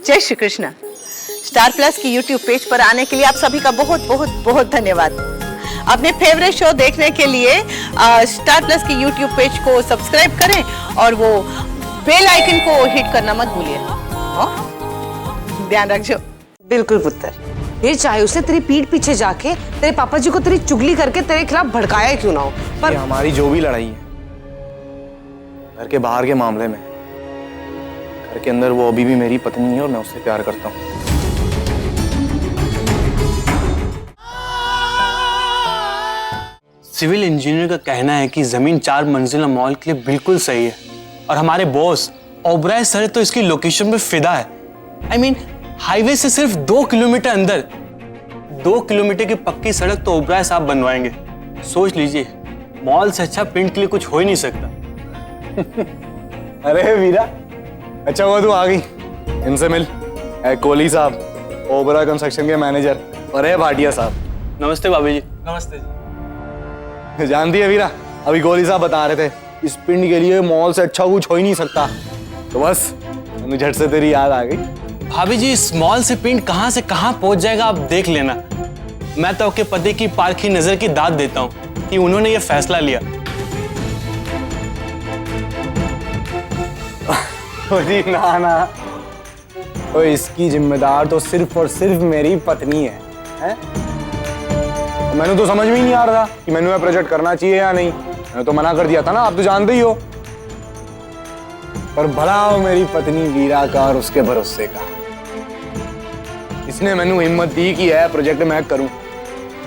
जय Shri Krishna. Star plus की YouTube page पर आने के लिए आप सभी का बहुत बहुत बहुत धन्यवाद। अपने फेवरेट शो देखने के लिए स्टार प्लस की यूट्यूब पेज को सब्सक्राइब करें और वो बेल आइकन को हिट करना मत भूलिए। ध्यान रखो। बिल्कुल पुत्र। फिर चाहे उसने तेरी पीठ पीछे जाके तेरे पापा जी को तेरी चुगली करके तेरे खिलाफ भड़काया क्यों ना हो, पर हमारी जो भी लड़ाई है घर के बाहर के मामले में, घर के अंदर वो अभी भी मेरी पत्नी है और मैं उससे प्यार करता हूँ। सिविल इंजीनियर का कहना है कि जमीन 4 मंजिला मॉल के लिए बिल्कुल सही है और हमारे बॉस ओबराय सर तो इसकी लोकेशन पे फिदा है। I mean, हाईवे से सिर्फ 2 किलोमीटर अंदर 2 किलोमीटर की पक्की सड़क तो ओबराय साहब बनवाएंगे। सोच लीजिए, मॉल से अच्छा पिंड के लिए कुछ हो ही नहीं सकता। अरे वीरा, अच्छा हुआ तू आ गई। इनसे मिल, कोहली साहब, ओबराय कंस्ट्रक्शन के मैनेजर, और है भाटिया साहब। नमस्ते भाभी जी। नमस्ते जी। जानती है वीरा, अभी कोहली साहब बता रहे थे इस पिंड के लिए मॉल से अच्छा कुछ हो ही नहीं सकता, तो बस मुझे झट से तेरी याद आ गई। भाभी जी, इस मॉल से पिंड कहां से कहां पहुंच जाएगा आप देख लेना। मैं तो आपके पति की पारखी नजर की दाद देता हूं कि उन्होंने ये फैसला लिया। जी ना ना, तो इसकी जिम्मेदार तो सिर्फ और सिर्फ मेरी पत्नी है? मैंने तो समझ में ही नहीं आ रहा कि मैंने प्रोजेक्ट करना चाहिए या नहीं। मैंने तो मना कर दिया था ना, आप तो जानते ही हो। पर भला हो मेरी पत्नी वीरा का और उसके भरोसे का, इसने मैंने हिम्मत दी कि यह प्रोजेक्ट मैं करूं,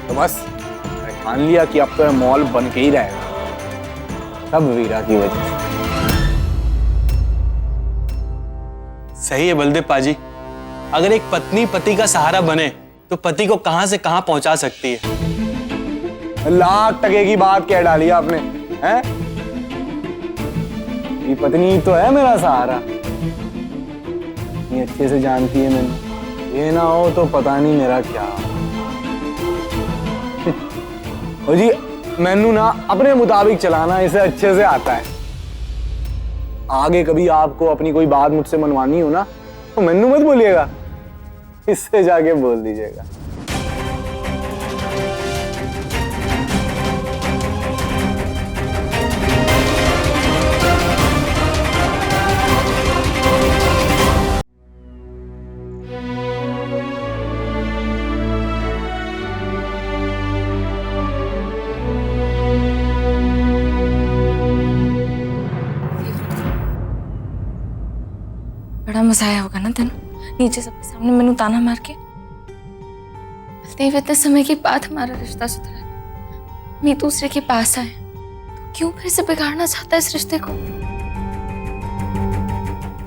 तो बस मैं ठान लिया कि अब तो यह मॉल बन के ही रहेगा, सब वीरा की वजह से। सही है बलदेव पाजी, अगर एक पत्नी पति का सहारा बने तो पति को कहां से कहां पहुंचा सकती है। लाख टके की बात कह डाली आपने, हैं? ये पत्नी तो है मेरा सहारा, ये अच्छे से जानती है मैंने। ये ना हो तो पता नहीं मेरा क्या। और जी मैनू ना अपने मुताबिक चलाना इसे अच्छे से आता है। आगे कभी आपको अपनी कोई बात मुझसे मनवानी हो ना, तो मैनू मत बोलिएगा, इससे जाके बोल दीजिएगा। बड़ा मजा आया होगा ना तेन नीचे सबके सामने मैनू ताना मार के। इतने समय के बाद हमारा रिश्ता सुधरा, हम एक दूसरे के पास आए, तो क्यों फिर से बिगाड़ना चाहता है इस रिश्ते को?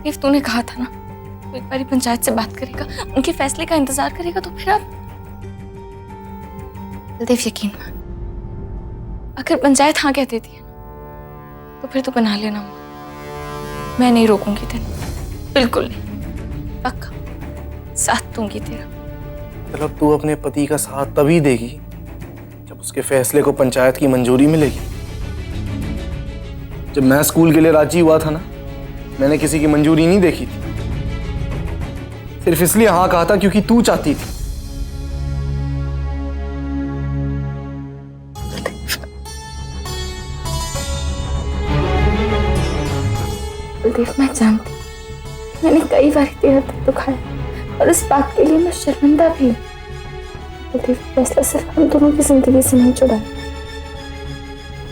देव, तूने कहा था ना तो एक बार पंचायत से बात करेगा, उनके फैसले का इंतजार करेगा, तो फिर अब देव यकीन मान, अगर पंचायत हाँ कह देती है तो फिर तू बना लेना। मैं नहीं रोकूंगी तेन, बिल्कुल नहीं, पक्का साथ दूंगी तेरा। मतलब तू अपने पति का साथ तभी देगी जब उसके फैसले को पंचायत की मंजूरी मिलेगी। जब मैं स्कूल के लिए राजी हुआ था ना, मैंने किसी की मंजूरी नहीं देखी थी, सिर्फ इसलिए हाँ कहा था क्योंकि तू चाहती थी। कुलदीप, मैं जानती, मैंने कई बार तेरा दिल दुखाया और इस बात के लिए मैं शर्मिंदा भी हूँ। कुलदीप, फैसला सिर्फ हम दोनों की जिंदगी से नहीं जुड़ा,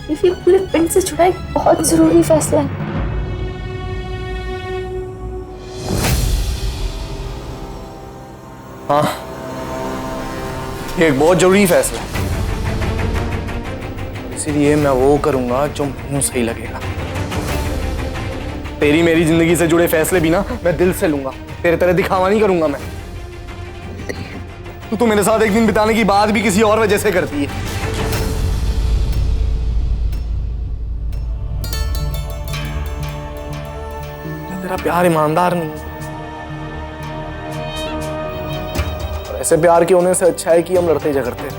ये पूरे पिंड से जुड़ा एक बहुत जरूरी फैसला है। हाँ, ये एक बहुत जरूरी फैसला है, इसीलिए मैं वो करूंगा जो मुझे सही लगेगा। तेरी मेरी जिंदगी से जुड़े फैसले भी ना मैं दिल से लूंगा, तेरे तरह दिखावा नहीं करूंगा मैं। तू मेरे साथ एक दिन बिताने की बात भी किसी और वजह से करती है। तेरा प्यार ईमानदार नहीं है, और ऐसे प्यार के होने से अच्छा है कि हम लड़ते झगड़ते हैं।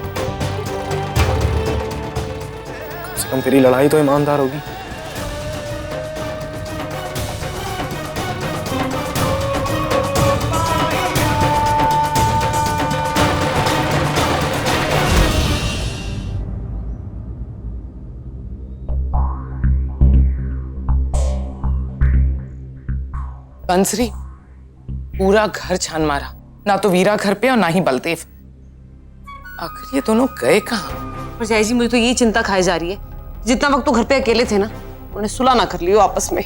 कम से कम तेरी लड़ाई तो ईमानदार होगी। बंसरी पूरा घर छान मारा, ना तो वीरा घर पे और ना ही बलदेव। आखिर ये दोनों गए कहाँ? भरजाई जी मुझे तो यही चिंता खाई जा रही है, जितना वक्त तो घर पे अकेले थे ना, उन्हें सुलह ना कर लियो आपस में।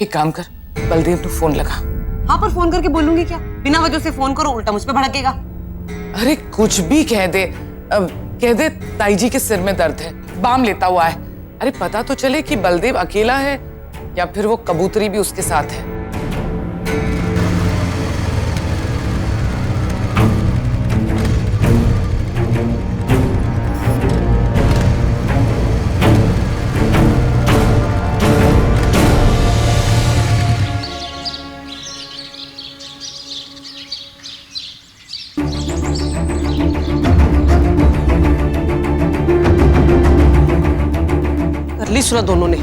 एक काम कर, बलदेव तू फोन लगा। हाँ पर फोन करके बोलूंगी क्या? बिना वजह से फोन करो, उल्टा मुझ पे भड़केगा। अरे कुछ भी कह दे, कह दे ताई जी के सिर में दर्द है, बाम लेता हुआ है। अरे पता तो चले कि बलदेव अकेला है या फिर वो कबूतरी भी उसके साथ है। कर ली सुलह दोनों ने।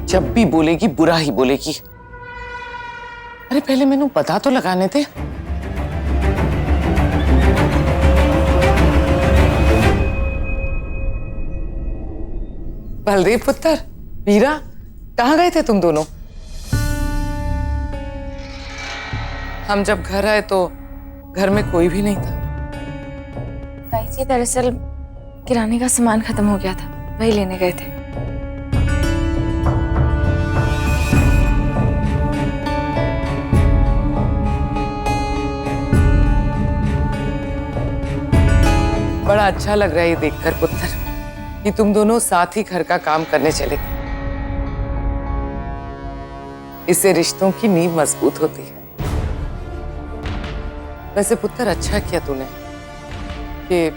जब भी बोलेगी बुरा ही बोलेगी। अरे पहले मैंने पता तो लगाने थे। बलदेव पुत्र, वीरा, कहाँ गए थे तुम दोनों? हम जब घर आए तो घर में कोई भी नहीं था। ताई जी दरअसल किराने का सामान खत्म हो गया था, वही लेने गए थे। बड़ा अच्छा लग रहा है ये देखकर पुत्र कि तुम दोनों साथ ही घर का काम करने चले गए। इससे रिश्तों की नींव मजबूत होती है। वैसे पुत्र अच्छा किया तूने कि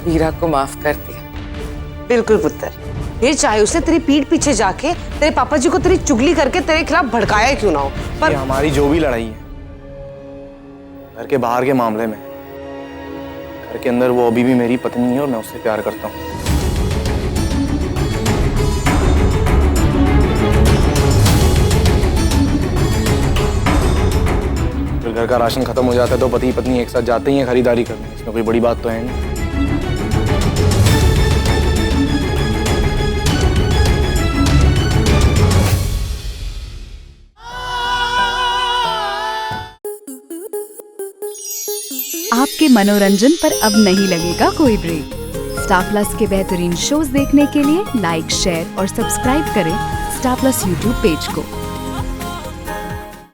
वीरा को माफ कर दिया। बिल्कुल पुत्र, फिर चाहे उसने तेरी पीठ पीछे जाके तेरे पापा जी को तेरी चुगली करके तेरे खिलाफ भड़काया क्यों ना हो, पर ये हमारी जो भी लड़ाई है घर के बाहर के मामले में, घर के अंदर वो अभी भी मेरी पत्नी है और मैं उससे प्यार करता हूँ। फिर घर का राशन खत्म हो जाता है तो पति पत्नी एक साथ जाते ही हैं खरीदारी करने, इसमें कोई बड़ी बात तो है नहीं। आपके मनोरंजन पर अब नहीं लगेगा कोई ब्रेक। स्टार प्लस के बेहतरीन शोज देखने के लिए लाइक, शेयर और सब्सक्राइब करें स्टार प्लस यूट्यूब पेज को।